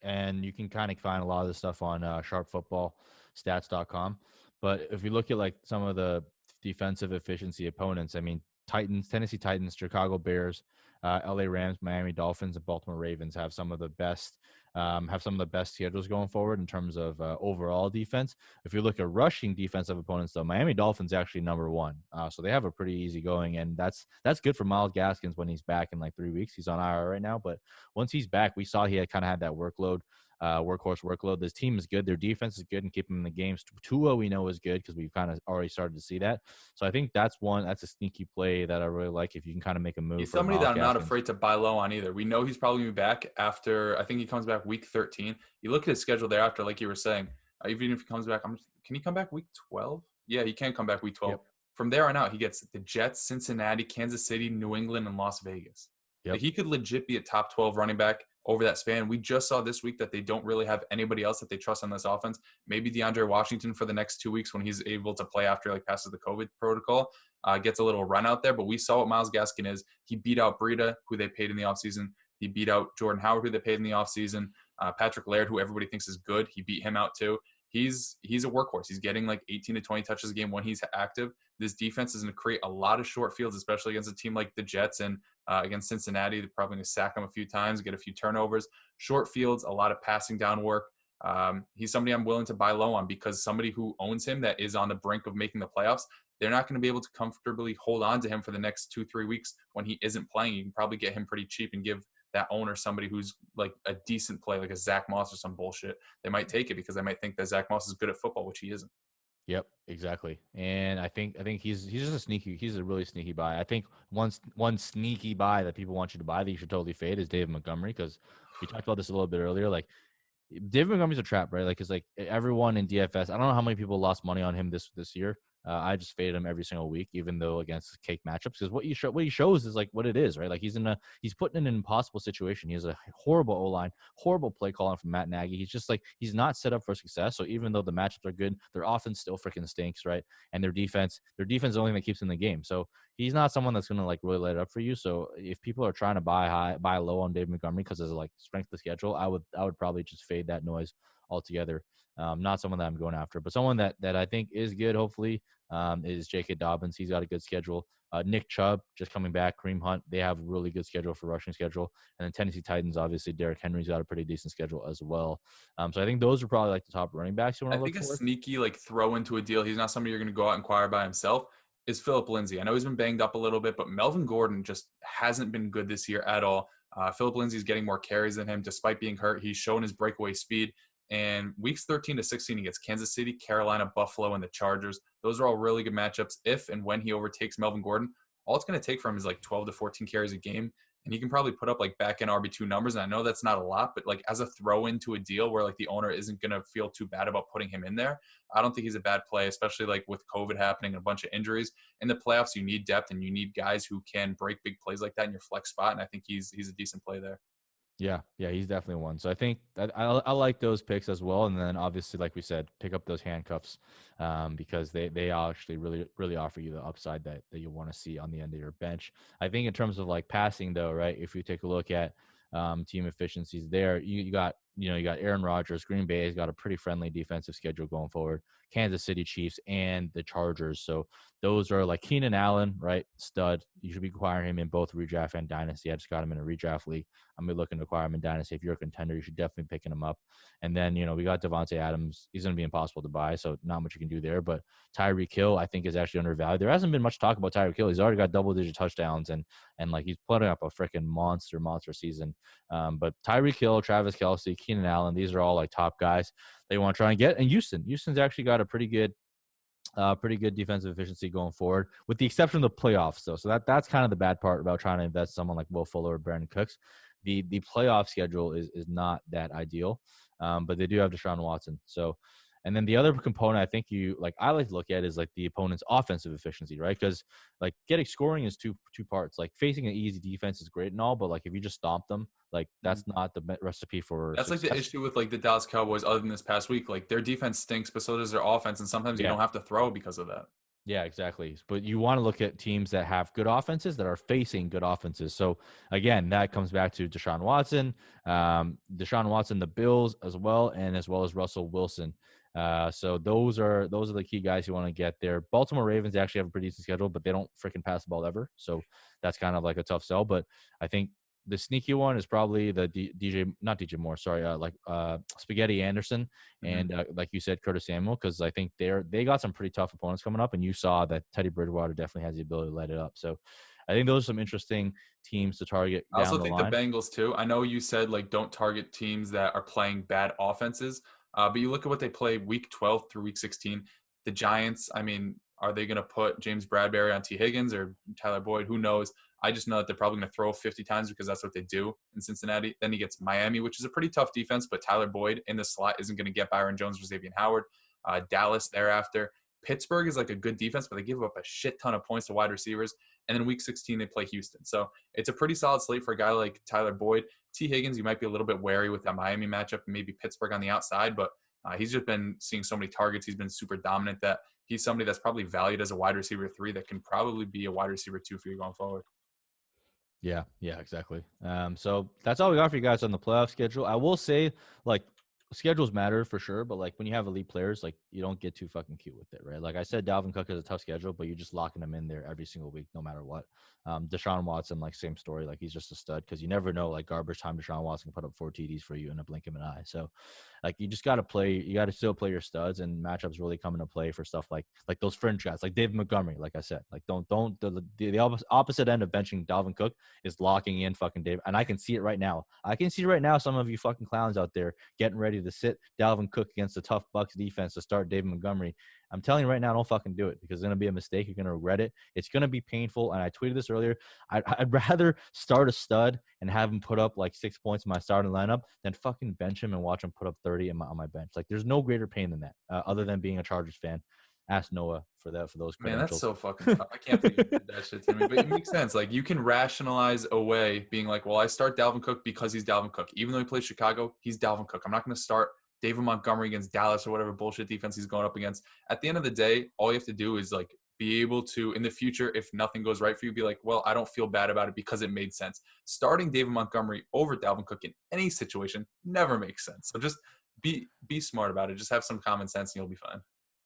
and you can kind of find a lot of this stuff on sharpfootballstats.com. But if we look at like some of the defensive efficiency opponents, I mean, Tennessee Titans, Chicago Bears, LA Rams, Miami Dolphins, and Baltimore Ravens have some of the best schedules going forward in terms of overall defense. If you look at rushing defensive opponents, though, Miami Dolphins actually number one. So they have a pretty easy going, and that's good for Myles Gaskin when he's back in like 3 weeks. He's on IR right now, but once he's back, we saw he had kind of had that workhorse workload. This team is good. Their defense is good and keeping them in the games. Tua, we know, is good because we've kind of already started to see that. So I think that's a sneaky play that I really like if you can kind of make a move. He's somebody that I'm not afraid to buy low on either. We know he's probably going to be back after, I think he comes back week 13. You look at his schedule thereafter, like you were saying, even if he comes back, can he come back week 12? Yeah, he can come back week 12. Yep. From there on out, he gets the Jets, Cincinnati, Kansas City, New England, and Las Vegas. Yep. Like he could legit be a top 12 running back over that span. We just saw this week that they don't really have anybody else that they trust on this offense. Maybe DeAndre Washington for the next 2 weeks when he's able to play after like passes the COVID protocol, gets a little run out there. But we saw what Myles Gaskin is. He beat out Breida, who they paid in the offseason. He beat out Jordan Howard, who they paid in the offseason. Patrick Laird, who everybody thinks is good. He beat him out too. He's a workhorse. He's getting like 18 to 20 touches a game when he's active. This defense is going to create a lot of short fields, especially against a team like the Jets and against Cincinnati. They're probably going to sack him a few times, get a few turnovers. Short fields, a lot of passing down work. He's somebody I'm willing to buy low on because somebody who owns him that is on the brink of making the playoffs, they're not going to be able to comfortably hold on to him for the next 2-3 weeks when he isn't playing. You can probably get him pretty cheap and give that owner somebody who's like a decent play, like a Zach Moss or some bullshit. They might take it because they might think that Zach Moss is good at football, which he isn't. Yep, exactly. And I think he's just he's a really sneaky buy. I think one sneaky buy that people want you to buy that you should totally fade is David Montgomery, because we talked about this a little bit earlier. Like David Montgomery's a trap, right? Like, cause like everyone in DFS, I don't know how many people lost money on him this year. I just faded him every single week, even though against cake matchups, because what he shows is like what it is, right? Like he's put in an impossible situation. He has a horrible O-line, horrible play calling from Matt Nagy. He's just like, he's not set up for success. So even though the matchups are good, their offense still freaking stinks, right? And their defense is the only thing that keeps them in the game. So he's not someone that's going to like really light it up for you. So if people are trying to buy low on David Montgomery because of like strength of schedule, I would probably just fade that noise altogether. Not someone that I'm going after, but someone that I think is good, hopefully, is J.K. Dobbins. He's got a good schedule. Nick Chubb just coming back. Kareem Hunt, they have a really good schedule for rushing schedule. And then Tennessee Titans, obviously, Derrick Henry's got a pretty decent schedule as well. So I think those are probably like the top running backs you want to look for. I think a sneaky like throw into a deal. He's not somebody you're going to go out and acquire by himself. Is Phillip Lindsay. I know he's been banged up a little bit, but Melvin Gordon just hasn't been good this year at all. Phillip Lindsay's getting more carries than him despite being hurt. He's shown his breakaway speed. And weeks 13 to 16, he gets Kansas City, Carolina, Buffalo, and the Chargers. Those are all really good matchups. If and when he overtakes Melvin Gordon, all it's going to take from him is like 12 to 14 carries a game. And he can probably put up like back-end RB2 numbers. And I know that's not a lot, but like as a throw into a deal where like the owner isn't going to feel too bad about putting him in there, I don't think he's a bad play, especially like with COVID happening and a bunch of injuries. In the playoffs, you need depth and you need guys who can break big plays like that in your flex spot. And I think he's a decent play there. Yeah, he's definitely one. So I think that I like those picks as well. And then obviously, like we said, pick up those handcuffs because they actually really offer you the upside that you want to see on the end of your bench. I think in terms of like passing though, right? If you take a look at team efficiencies there, you got Aaron Rodgers. Green Bay has got a pretty friendly defensive schedule going forward. Kansas City Chiefs and the Chargers. So those are like Keenan Allen, right? Stud. You should be acquiring him in both redraft and dynasty. I just got him in a redraft league. I'm looking to acquire him in dynasty. If you're a contender, you should definitely be picking him up. And then, we got Devontae Adams. He's going to be impossible to buy, so not much you can do there. But Tyreek Hill, I think, is actually undervalued. There hasn't been much talk about Tyreek Hill. He's already got double-digit touchdowns, and like he's putting up a freaking monster season. But Tyreek Hill, Travis Kelce, Keenan Allen, these are all like top guys they want to try and get. And Houston's actually got a pretty good Pretty good defensive efficiency going forward, with the exception of the playoffs, though. So that's kind of the bad part about trying to invest someone like Will Fuller or Brandon Cooks. The playoff schedule is not that ideal, but they do have Deshaun Watson. So, and then the other component I think I like to look at is like the opponent's offensive efficiency, right? Because like getting scoring is two parts. Like facing an easy defense is great and all, but like if you just stomp them, like that's not the recipe for That's success. like the issue with like the Dallas Cowboys other than this past week. Like their defense stinks, but so does their offense. And sometimes you don't have to throw because of that. Yeah, exactly. But you want to look at teams that have good offenses that are facing good offenses. So again, that comes back to Deshaun Watson, the Bills as well as Russell Wilson. So those are the key guys you want to get there. Baltimore Ravens actually have a pretty decent schedule, but they don't freaking pass the ball ever. So that's kind of like a tough sell. But I think the sneaky one is probably the Spaghetti Anderson and like you said, Curtis Samuel, because I think they got some pretty tough opponents coming up, and you saw that Teddy Bridgewater definitely has the ability to light it up. So I think those are some interesting teams to target. I also think the Bengals too. I know you said like don't target teams that are playing bad offenses, but you look at what they play week 12 through week 16. The Giants, I mean, are they going to put James Bradbury on T. Higgins or Tyler Boyd? Who knows? I just know that they're probably going to throw 50 times because that's what they do in Cincinnati. Then he gets Miami, which is a pretty tough defense, but Tyler Boyd in the slot isn't going to get Byron Jones or Xavier Howard. Dallas thereafter. Pittsburgh is like a good defense, but they give up a shit ton of points to wide receivers. And then week 16, they play Houston. So it's a pretty solid slate for a guy like Tyler Boyd. T. Higgins, you might be a little bit wary with that Miami matchup and maybe Pittsburgh on the outside, but he's just been seeing so many targets. He's been super dominant that he's somebody that's probably valued as a wide receiver 3 that can probably be a wide receiver 2 for you going forward. Yeah, exactly. So that's all we got for you guys on the playoff schedule. I will say, like, schedules matter for sure, but like when you have elite players, like you don't get too fucking cute with it, right? Like I said, Dalvin Cook has a tough schedule, but you're just locking him in there every single week, no matter what. Deshaun Watson, like same story, like he's just a stud because you never know, like garbage time Deshaun Watson can put up 4 TDs for you in a blink of an eye. So like you just gotta still play your studs, and matchups really come into play for stuff like those fringe guys, like David Montgomery. Like I said, like don't the opposite end of benching Dalvin Cook is locking in fucking David, and I can see it right now. Some of you fucking clowns out there getting ready to sit Dalvin Cook against the tough Bucs defense to start David Montgomery. I'm telling you right now, don't fucking do it because it's going to be a mistake. You're going to regret it. It's going to be painful. And I tweeted this earlier. I'd rather start a stud and have him put up like 6 points in my starting lineup than fucking bench him and watch him put up 30 on my bench. Like there's no greater pain than that other than being a Chargers fan. Ask Noah for those credentials. Man, that's so fucking tough. I can't believe you did that shit to me. But it makes sense. Like you can rationalize away being like, well, I start Dalvin Cook because he's Dalvin Cook. Even though he plays Chicago, he's Dalvin Cook. I'm not going to start David Montgomery against Dallas or whatever bullshit defense he's going up against. At the end of the day, all you have to do is like be able to, in the future, if nothing goes right for you, be like, well, I don't feel bad about it because it made sense. Starting David Montgomery over Dalvin Cook in any situation never makes sense. So just be smart about it. Just have some common sense and you'll be fine.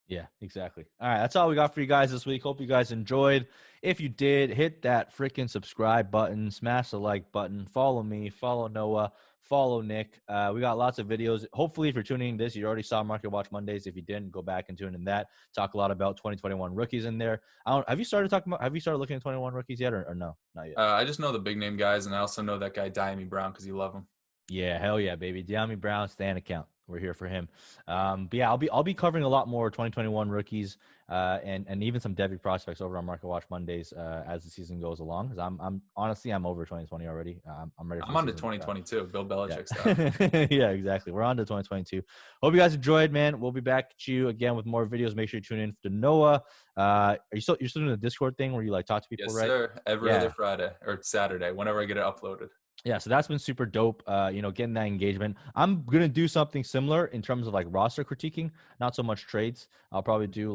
Yeah, exactly. All right, that's all we got for you guys this week. Hope you guys enjoyed. If you did, hit that freaking subscribe button, smash the like button, follow me, follow Noah, follow Nick. We got lots of videos. Hopefully, if you're tuning in this, you already saw Market Watch Mondays. If you didn't, go back and tune in that. Talk a lot about 2021 rookies in there. Have you started looking at 21 rookies yet, or no? Not yet. I just know the big name guys, and I also know that guy Diami Brown because you love him. Yeah, hell yeah, baby. Diami Brown, stand account. We're here for him. But yeah, I'll be covering a lot more 2021 rookies and even some Devy prospects over on Market Watch Mondays as the season goes along. Because I'm honestly over 2020 already. I'm ready. I'm on to 2022. Bill Belichick stuff. Yeah, exactly. We're on to 2022. Hope you guys enjoyed, man. We'll be back at you again with more videos. Make sure you tune in to Noah. You're still doing the Discord thing where you like talk to people, yes, right? Yes, sir. Every other Friday or Saturday, whenever I get it uploaded. Yeah, so that's been super dope, getting that engagement. I'm going to do something similar in terms of like roster critiquing, not so much trades. I'll probably do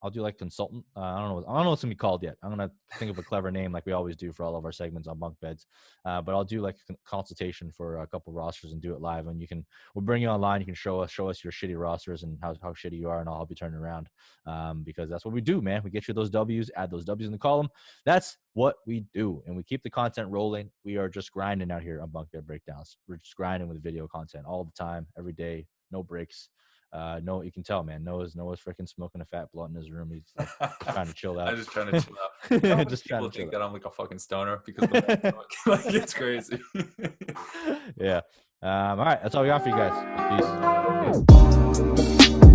I'll do like consultant. I don't know what it's going to be called yet. I'm going to think of a clever name like we always do for all of our segments on Bunk Beds. But I'll do like a consultation for a couple rosters and do it live. And we'll bring you online. You can show us your shitty rosters and how shitty you are, and I'll help you turn it around. Because that's what we do, man. We get you those W's, add those W's in the column. That's what we do. And we keep the content rolling. We are just grinding out here on Bunk Bed Breakdowns. We're just grinding with video content all the time, every day, no breaks. No, you can tell, man. Noah's freaking smoking a fat blunt in his room. He's like trying to chill out. I'm just trying to chill out. You know, just people think that I'm like a fucking stoner because like it's crazy. Yeah. All right. That's all we got for you guys. Peace.